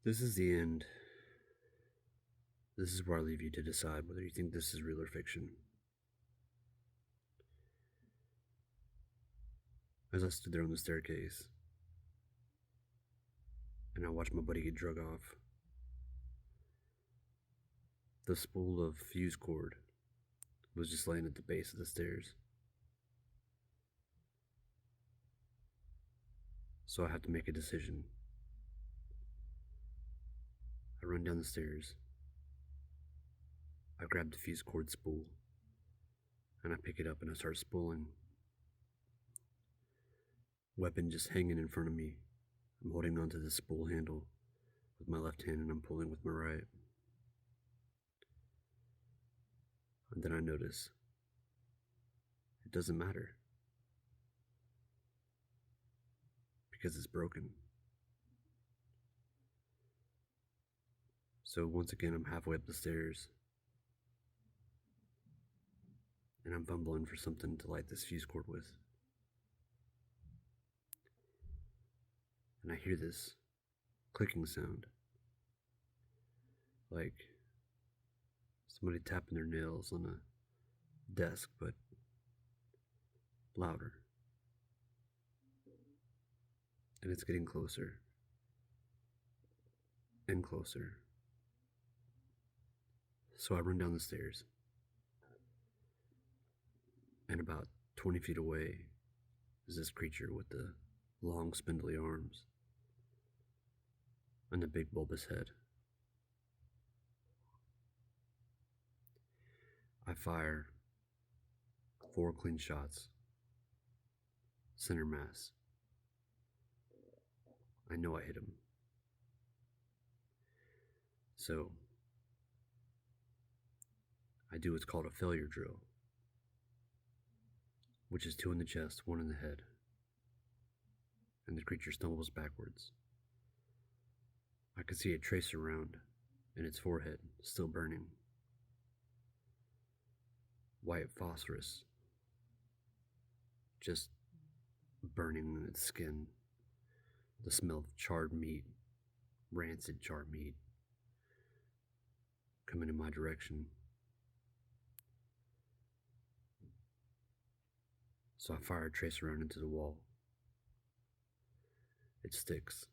This is the end. This is where I leave you to decide whether you think this is real or fiction. As I stood there on the staircase, and I watched my buddy get drug off, the spool of fuse cord was just laying at the base of the stairs. So I have to make a decision. I run down the stairs. I grab the fuse cord spool, and I pick it up and I start spooling. Weapon just hanging in front of me. I'm holding onto the spool handle with my left hand and I'm pulling with my right. And then I notice it doesn't matter because it's broken. So once again, I'm halfway up the stairs and I'm fumbling for something to light this fuse cord with. And I hear this clicking sound, like somebody tapping their nails on a desk, but louder. And it's getting closer and closer. So I run down the stairs, and about 20 feet away is this creature with the long spindly arms and the big bulbous head. I fire 4 clean shots, center mass. I know I hit him. So I do what's called a failure drill, which is 2 in the chest, 1 in the head, and the creature stumbles backwards. I can see a tracer round in its forehead, still burning. White phosphorus, just burning in its skin. The smell of charred meat, rancid charred meat, coming in my direction. So I fire a tracer round into the wall. It sticks.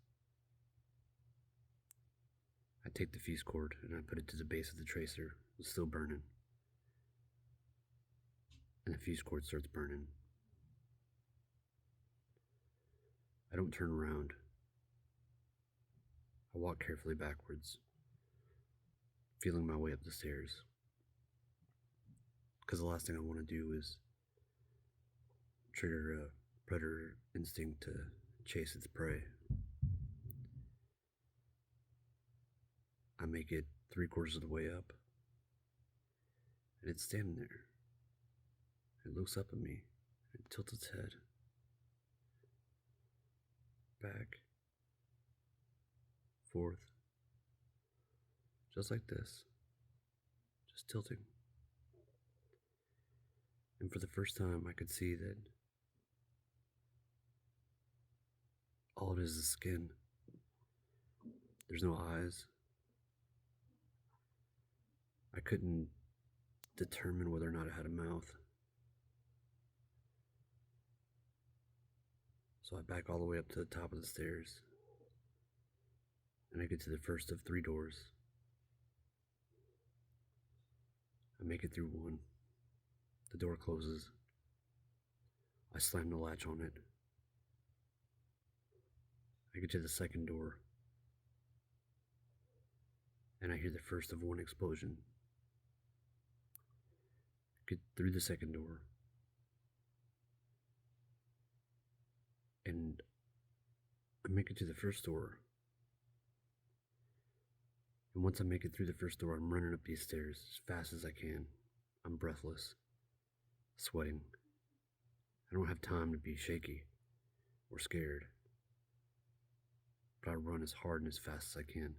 I take the fuse cord and I put it to the base of the tracer. It's still burning. And the fuse cord starts burning. I don't turn around. I walk carefully backwards, feeling my way up the stairs. Because the last thing I want to do is trigger a predator instinct to chase its prey. I make it 3/4 of the way up, and it's standing there. It looks up at me, and it tilts its head back, forth, just like this, just tilting. And for the first time, I could see that all it is skin. There's no eyes. I couldn't determine whether or not it had a mouth. So I back all the way up to the top of the stairs, and I get to the first of 3 doors. I make it through one. The door closes. I slam the latch on it. I get to the second door, and I hear the first of 1 explosion. Get through the second door, and I make it to the first door. And once I make it through the first door, I'm running up these stairs as fast as I can. I'm breathless, sweating. I don't have time to be shaky or scared, but I run as hard and as fast as I can.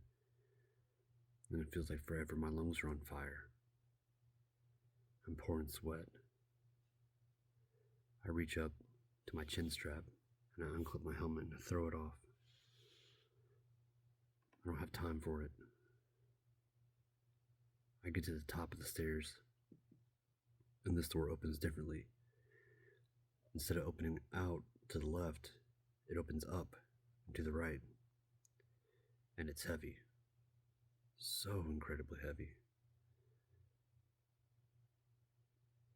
And it feels like forever. My lungs are on fire. I'm pouring sweat. I reach up to my chin strap and I unclip my helmet and throw it off. I don't have time for it. I get to the top of the stairs, and this door opens differently. Instead of opening out to the left, it opens up and to the right. And it's heavy. So incredibly heavy.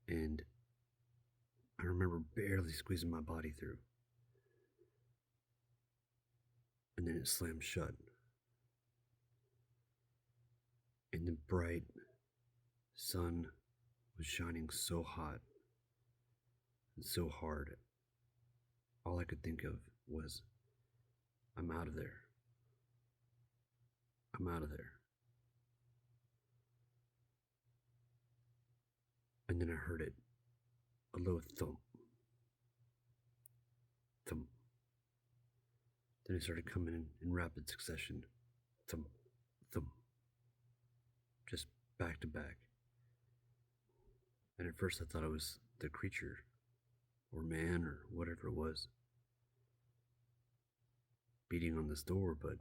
And I remember barely squeezing my body through. And then it slammed shut. And the bright sun was shining so hot and so hard. All I could think of was, I'm out of there. I'm out of there. And then I heard it, a low thump. Thump. Then it started coming in rapid succession. Thump, thump. Just back to back. And at first I thought it was the creature, or man, or whatever it was, beating on this door, but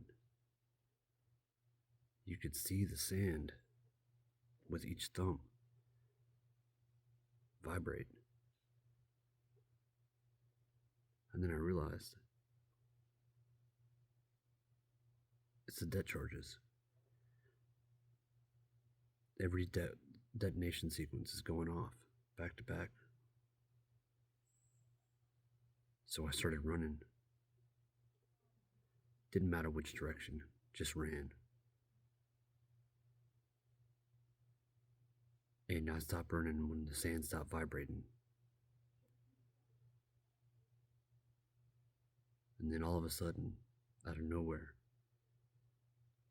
you could see the sand with each thump vibrate. And then I realized it's the debt charges. Every detonation sequence is going off back to back. So I started running. Didn't matter which direction, just ran. And I stopped running when the sand stopped vibrating. And then all of a sudden, out of nowhere,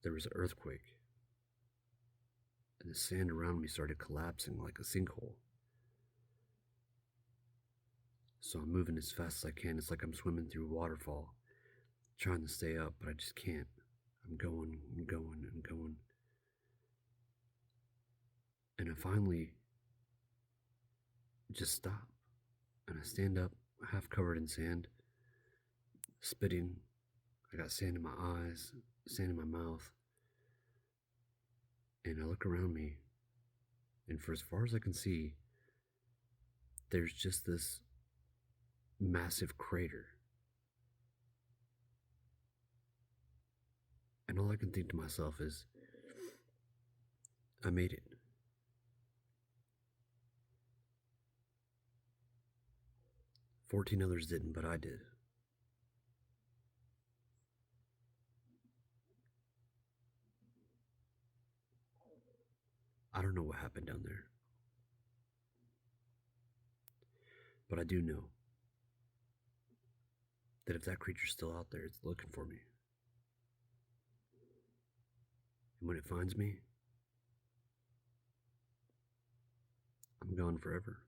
there was an earthquake. And the sand around me started collapsing like a sinkhole. So I'm moving as fast as I can. It's like I'm swimming through a waterfall, trying to stay up, but I just can't. I'm going and going and going. And I finally just stop. And I stand up, half covered in sand, spitting. I got sand in my eyes, sand in my mouth. And I look around me, and for as far as I can see, there's just this massive crater. And all I can think to myself is, I made it. "14 others didn't, but I did." I don't know what happened down there. But I do know that if that creature's still out there, it's looking for me. And when it finds me, I'm gone forever.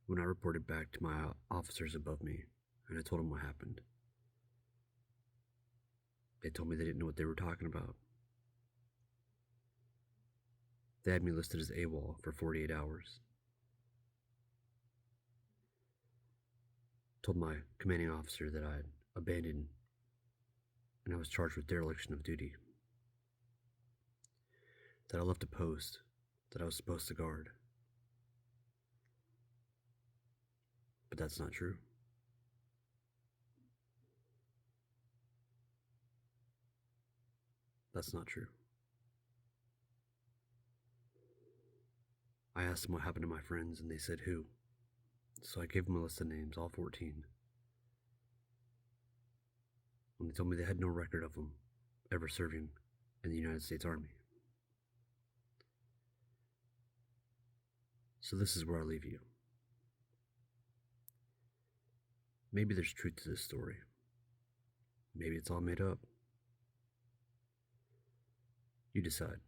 When I reported back to my officers above me, and I told them what happened, they told me they didn't know what they were talking about. They had me listed as AWOL for 48 hours. Told my commanding officer that I had abandoned and I was charged with dereliction of duty. That I left a post that I was supposed to guard. But that's not true. That's not true. I asked them what happened to my friends, and they said who. So I gave them a list of names, all 14. And they told me they had no record of them ever serving in the United States Army. So this is where I leave you. Maybe there's truth to this story. Maybe it's all made up. You decide.